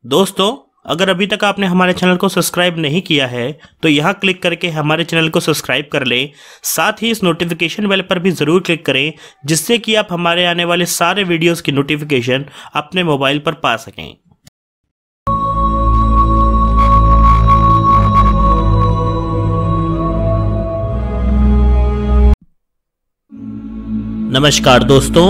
दोस्तों, अगर अभी तक आपने हमारे चैनल को सब्सक्राइब नहीं किया है तो यहाँ क्लिक करके हमारे चैनल को सब्सक्राइब कर लें। साथ ही इस नोटिफिकेशन बेल पर भी ज़रूर क्लिक करें, जिससे कि आप हमारे आने वाले सारे वीडियोस की नोटिफिकेशन अपने मोबाइल पर पा सकें। नमस्कार दोस्तों,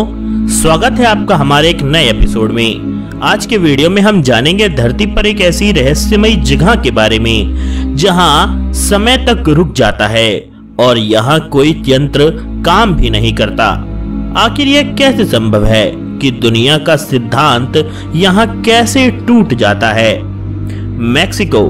स्वागत है आपका हमारे एक नए एपिसोड में। आज के वीडियो में हम जानेंगे धरती पर एक ऐसी रहस्यमयी जगह के बारे में जहां समय तक रुक जाता है और यहां कोई यंत्र काम भी नहीं करता। आखिर यह कैसे संभव है कि दुनिया का सिद्धांत यहां कैसे टूट जाता है? मैक्सिको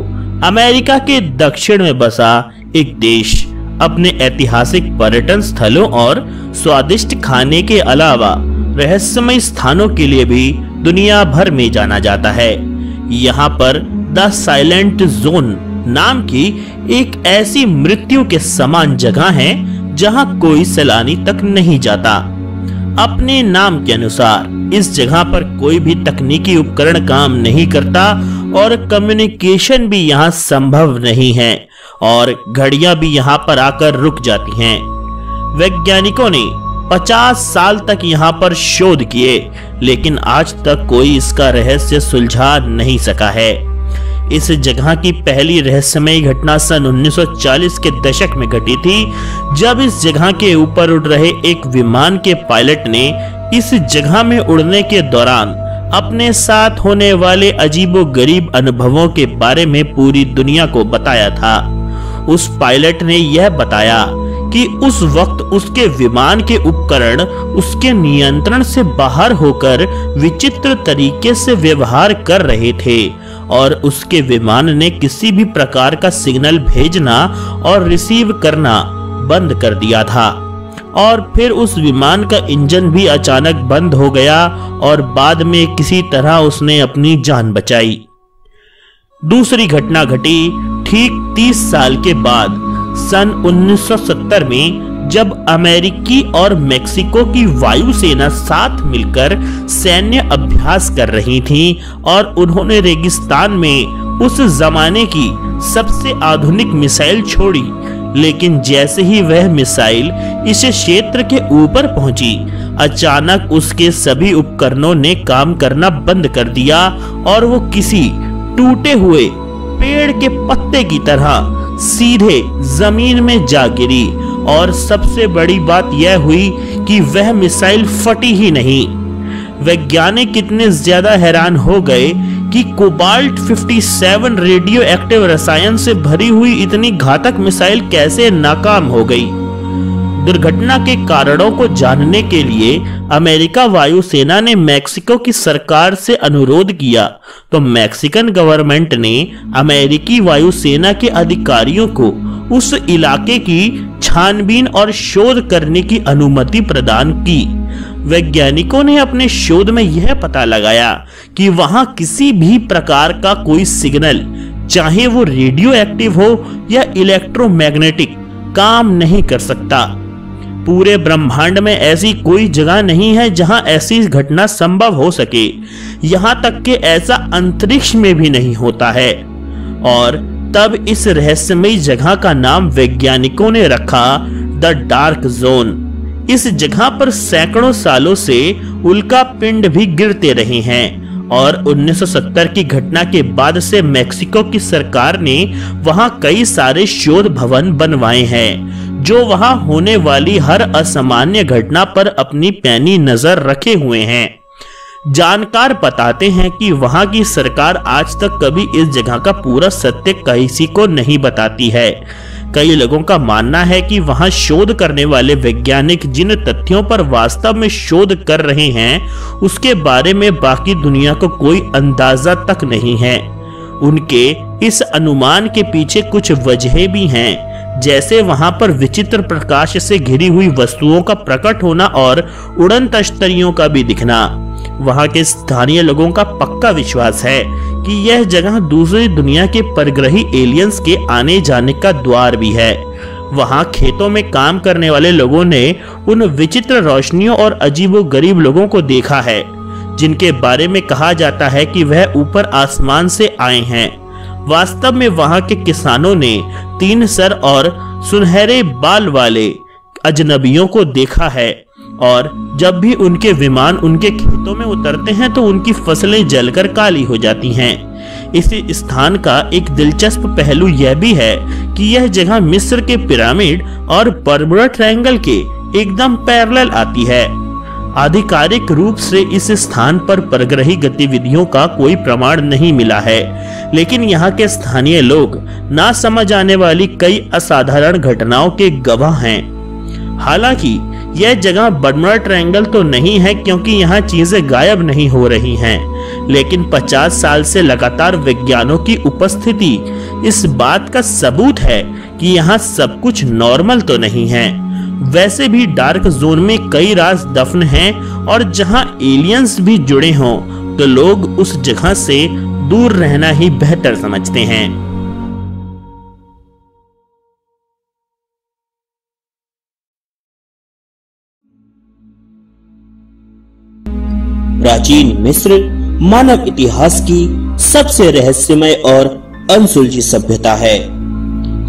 अमेरिका के दक्षिण में बसा एक देश अपने ऐतिहासिक पर्यटन स्थलों और स्वादिष्ट खाने के अलावा रहस्यमय स्थानों के लिए भी दुनिया भर में जाना जाता है। यहाँ पर द साइलेंट जोन नाम की एक ऐसी मृत्यु के समान जगह है जहाँ कोई सैलानी तक नहीं जाता। अपने नाम के अनुसार इस जगह पर कोई भी तकनीकी उपकरण काम नहीं करता और कम्युनिकेशन भी यहाँ संभव नहीं है और घड़ियां भी यहाँ पर आकर रुक जाती हैं। वैज्ञानिकों ने 50 साल तक यहाँ पर शोध किए, लेकिन आज तक कोई इसका रहस्य सुलझा नहीं सका है। इस जगह की पहली रहस्यमयी घटना सन 1940 के दशक में घटी थी, जब इस जगह के ऊपर उड़ रहे एक विमान के पायलट ने इस जगह में उड़ने के दौरान अपने साथ होने वाले अजीबोगरीब अनुभवों के बारे में पूरी दुनिया को बताया था। उस पायलट ने यह बताया कि उस वक्त उसके विमान के उपकरण उसके नियंत्रण से बाहर होकर विचित्र तरीके से व्यवहार कर रहे थे और उसके विमान ने किसी भी प्रकार का सिग्नल भेजना और रिसीव करना बंद कर दिया था। और फिर उस विमान का इंजन भी अचानक बंद हो गया और बाद में किसी तरह उसने अपनी जान बचाई। दूसरी घटना घटी ठीक 30 साल के बाद सन 1970 में, जब अमेरिकी और मेक्सिको की वायुसेना साथ मिलकर सैन्य अभ्यास कर रही थी और उन्होंने रेगिस्तान में उस जमाने की सबसे आधुनिक मिसाइल छोड़ी। लेकिन जैसे ही वह मिसाइल इस क्षेत्र के ऊपर पहुंची, अचानक उसके सभी उपकरणों ने काम करना बंद कर दिया और वो किसी टूटे हुए पेड़ के पत्ते की तरह सीधे जमीन में जा गिरी। और सबसे बड़ी बात यह हुई कि वह मिसाइल फटी ही नहीं। वैज्ञानिक इतने ज्यादा हैरान हो गए कि कोबाल्ट 57 रेडियो एक्टिव रसायन से भरी हुई इतनी घातक मिसाइल कैसे नाकाम हो गई। दुर्घटना के कारणों को जानने के लिए अमेरिका वायुसेना ने मेक्सिको की सरकार से अनुरोध किया, तो मैक्सिकन गवर्नमेंट ने अमेरिकी वायुसेना के अधिकारियों को उस इलाके की छानबीन और शोध करने की अनुमति प्रदान की। वैज्ञानिकों ने अपने शोध में यह पता लगाया कि वहां किसी भी प्रकार का कोई सिग्नल, चाहे वो रेडियो एक्टिव हो या इलेक्ट्रोमैग्नेटिक, काम नहीं कर सकता। पूरे ब्रह्मांड में ऐसी कोई जगह नहीं है जहां ऐसी घटना संभव हो सके। यहां तक कि ऐसा अंतरिक्ष में भी नहीं होता है। और तब इस रहस्यमयी जगह का नाम वैज्ञानिकों ने रखा द डार्क जोन। इस जगह पर सैकड़ों सालों से उल्का पिंड भी गिरते रहे हैं और 1970 की घटना के बाद से मेक्सिको की सरकार ने वहां कई सारे शोध भवन बनवाए हैं, जो वहां होने वाली हर असामान्य घटना पर अपनी पैनी नजर रखे हुए हैं। जानकार बताते हैं कि वहां की सरकार आज तक कभी इस जगह का पूरा सत्य किसी को नहीं बताती है। कई लोगों का मानना है कि वहां शोध करने वाले वैज्ञानिक जिन तथ्यों पर वास्तव में शोध कर रहे हैं, उसके बारे में बाकी दुनिया को कोई अंदाजा तक नहीं है। उनके इस अनुमान के पीछे कुछ वजहें भी हैं, जैसे वहां पर विचित्र प्रकाश से घिरी हुई वस्तुओं का प्रकट होना और उड़न तश्तरियों का भी दिखना। वहां के स्थानीय लोगों का पक्का विश्वास है कि यह जगह दूसरी दुनिया के परग्रही एलियंस के आने जाने का द्वार भी है। वहां खेतों में काम करने वाले लोगों ने उन विचित्र रोशनियों और अजीबोगरीब लोगों को देखा है जिनके बारे में कहा जाता है कि वह ऊपर आसमान से आए हैं। वास्तव में वहां के किसानों ने 3 सर और सुनहरे बाल वाले अजनबियों को देखा है, और जब भी उनके विमान उनके खेतों में उतरते हैं तो उनकी फसलें जलकर काली हो जाती हैं। इस स्थान का एक दिलचस्प पहलू यह भी है कि यह जगह मिस्र के पिरामिड और बर्मुडा ट्रायंगल के एकदम पैरेलल आती है। आधिकारिक रूप से इस स्थान पर परग्रही गतिविधियों का कोई प्रमाण नहीं मिला है, लेकिन यहाँ के स्थानीय लोग ना समझ आने वाली कई असाधारण घटनाओं के गवाह हैं। हालांकि यह जगह बर्मुडा ट्रायंगल तो नहीं है, क्योंकि यहाँ चीजें गायब नहीं हो रही हैं, लेकिन 50 साल से लगातार विज्ञानों की उपस्थिति इस बात का सबूत है कि यहाँ सब कुछ नॉर्मल तो नहीं है। वैसे भी डार्क जोन में कई राज दफन हैं, और जहाँ एलियंस भी जुड़े हों तो लोग उस जगह से दूर रहना ही बेहतर समझते हैं। प्राचीन मिस्र मानव इतिहास की सबसे रहस्यमय और अनसुलझी सभ्यता है।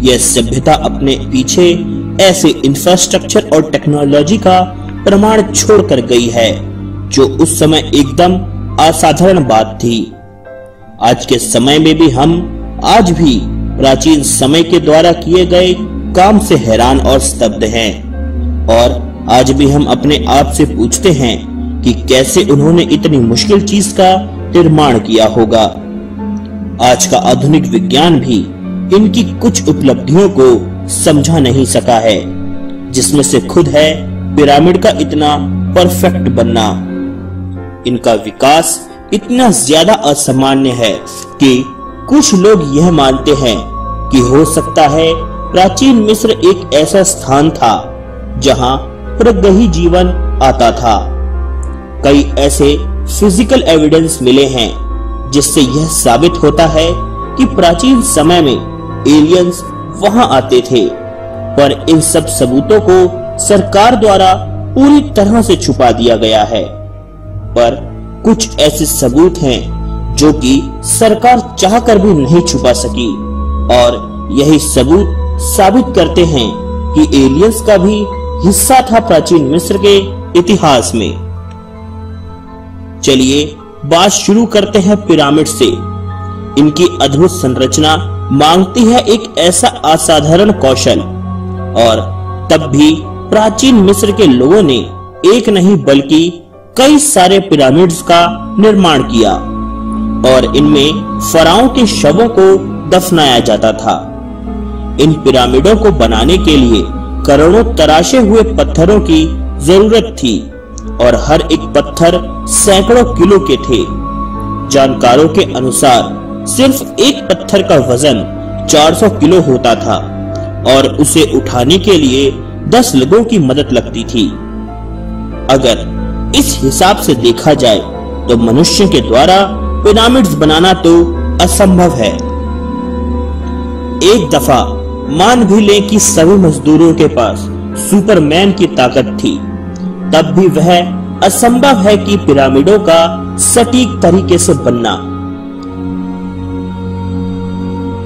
यह सभ्यता अपने पीछे ऐसे इंफ्रास्ट्रक्चर और टेक्नोलॉजी का प्रमाण छोड़कर गई है जो उस समय एकदम असाधारण बात थी। आज के समय में भी हम आज भी प्राचीन समय के द्वारा किए गए काम से हैरान और स्तब्ध हैं, और आज भी हम अपने आप से पूछते हैं कि कैसे उन्होंने इतनी मुश्किल चीज का निर्माण किया होगा। आज का आधुनिक विज्ञान भी इनकी कुछ उपलब्धियों को समझा नहीं सका है, जिसमें से खुद है पिरामिड का इतना परफेक्ट बनना। इनका विकास इतना ज्यादा असामान्य है कि कुछ लोग यह मानते हैं कि हो सकता है प्राचीन मिस्र एक ऐसा स्थान था जहां परग्रही जीवन आता था। कई ऐसे फिजिकल एविडेंस मिले हैं जिससे यह साबित होता है कि प्राचीन समय में एलियंस वहां आते थे, पर इन सब सबूतों को सरकार द्वारा पूरी तरह से छुपा दिया गया है। पर कुछ ऐसे सबूत हैं जो कि सरकार चाहकर भी नहीं छुपा सकी, और यही सबूत साबित करते हैं कि एलियंस का भी हिस्सा था प्राचीन मिस्र के इतिहास में। चलिए बात शुरू करते हैं पिरामिड से। इनकी अद्भुत संरचना मांगती है एक ऐसा असाधारण कौशल, और तब भी प्राचीन मिस्र के लोगों ने एक नहीं बल्कि कई सारे पिरामिड्स का निर्माण किया, और इनमें फराओं के शवों को दफनाया जाता था। इन पिरामिडों को बनाने के लिए करोड़ों तराशे हुए पत्थरों की जरूरत थी, और हर एक पत्थर सैकड़ों किलो के थे। जानकारों के अनुसार सिर्फ एक पत्थर का वजन 400 किलो होता था, और उसे उठाने के लिए 10 लोगों की मदद लगती थी। अगर इस हिसाब से देखा जाए तो मनुष्य के द्वारा पिरामिड्स बनाना तो असंभव है। एक दफा मान भी लें कि सभी मजदूरों के पास सुपरमैन की ताकत थी, तब भी वह असंभव है कि पिरामिडों का सटीक तरीके से बनना।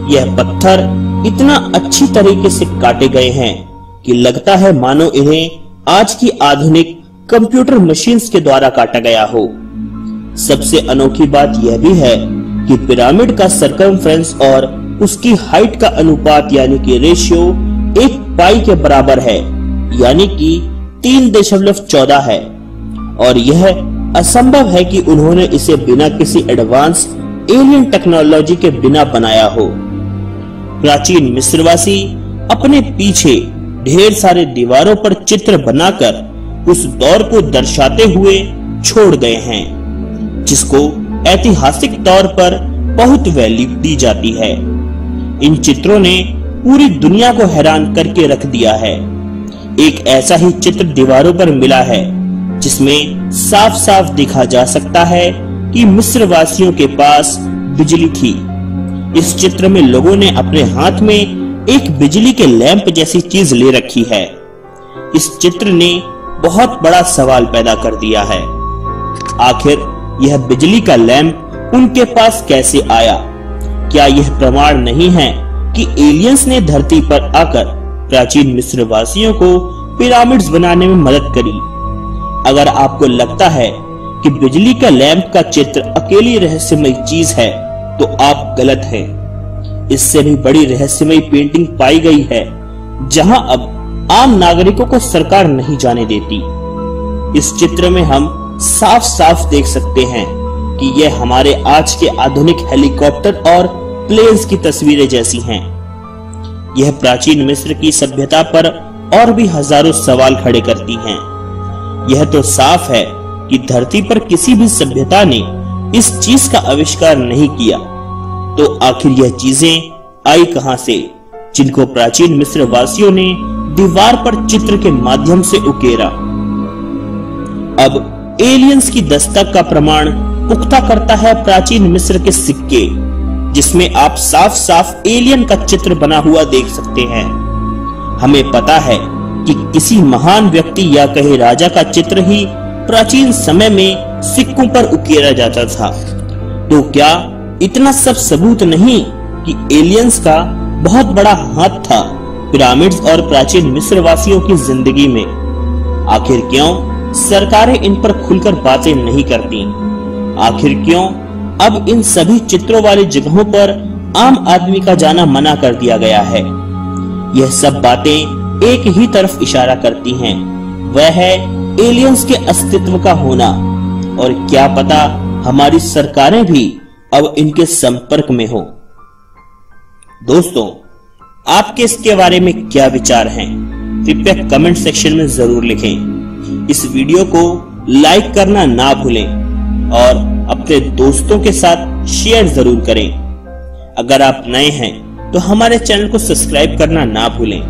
यह पत्थर इतना अच्छी तरीके से काटे गए हैं कि लगता है मानो इन्हें आज की आधुनिक कंप्यूटर मशीन्स के द्वारा काटा गया हो। सबसे अनोखी बात यह भी है कि पिरामिड का सरकमफ्रेंस और उसकी हाइट का अनुपात यानी कि रेशियो 1 पाई के बराबर है, यानी कि 3.14 है, और यह असंभव है कि उन्होंने इसे बिना किसी एडवांस एलियन टेक्नोलॉजी के बिना बनाया हो। प्राचीन मिस्रवासी अपने पीछे ढेर सारे दीवारों पर चित्र बनाकर उस दौर को दर्शाते हुए छोड़ गए हैं, जिसको ऐतिहासिक तौर पर बहुत वैल्यू दी जाती है। इन चित्रों ने पूरी दुनिया को हैरान करके रख दिया है। एक ऐसा ही चित्र दीवारों पर मिला है जिसमें साफ साफ देखा जा सकता है कि मिस्र वासियों के पास बिजली थी। इस चित्र में लोगों ने अपने हाथ में एक बिजली के लैंप जैसी चीज ले रखी है। इस चित्र ने बहुत बड़ा सवाल पैदा कर दिया है। आखिर यह बिजली का लैंप उनके पास कैसे आया? क्या यह प्रमाण नहीं है कि एलियंस ने धरती पर आकर प्राचीन मिस्र वासियों को पिरामिड्स बनाने में मदद करी? अगर आपको लगता है कि बिजली का लैंप का चित्र अकेली रहस्यमय चीज है, तो आप गलत हैं। इससे भी बड़ी रहस्यमय पेंटिंग पाई गई है, जहां अब आम नागरिकों को सरकार नहीं जाने देती। इस चित्र में हम साफ साफ देख सकते हैं कि यह हमारे आज के आधुनिक हेलीकॉप्टर और प्लेन्स की तस्वीरें जैसी हैं। यह प्राचीन मिस्र की सभ्यता पर और भी हजारों सवाल खड़े करती हैं। यह तो साफ है कि धरती पर किसी भी सभ्यता ने इस चीज का आविष्कार नहीं किया, तो आखिर यह चीजें आई कहां से, जिनको प्राचीन मिस्र वासियों ने दीवार पर चित्र के माध्यम से उकेरा? अब एलियंस की दस्तक का प्रमाण पुख्ता करता है प्राचीन मिस्र के सिक्के, जिसमें आप साफ साफ एलियन का चित्र बना हुआ देख सकते हैं। हमें पता है कि किसी महान व्यक्ति या कहे राजा का चित्र ही प्राचीन समय में सिक्कों पर उकेरा जाता था। तो क्या इतना सब सबूत नहीं कि एलियंस का बहुत बड़ा हाथ था पिरामिड्स और प्राचीन मिस्र वासियों की जिंदगी में? आखिर क्यों सरकारें इन पर खुलकर बातें नहीं करती? आखिर क्यों अब इन सभी चित्रों वाली जगहों पर आम आदमी का जाना मना कर दिया गया है? यह सब बातें एक ही तरफ इशारा करती हैं, वह है एलियंस के अस्तित्व का होना। और क्या पता हमारी सरकारें भी अब इनके संपर्क में हो। दोस्तों, आपके इसके बारे में क्या विचार हैं? कृपया कमेंट सेक्शन में जरूर लिखें। इस वीडियो को लाइक करना ना भूलें और अपने दोस्तों के साथ शेयर जरूर करें। अगर आप नए हैं तो हमारे चैनल को सब्सक्राइब करना ना भूलें।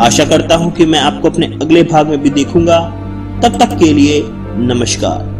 आशा करता हूं कि मैं आपको अपने अगले भाग में भी देखूंगा। तब तक के लिए नमस्कार।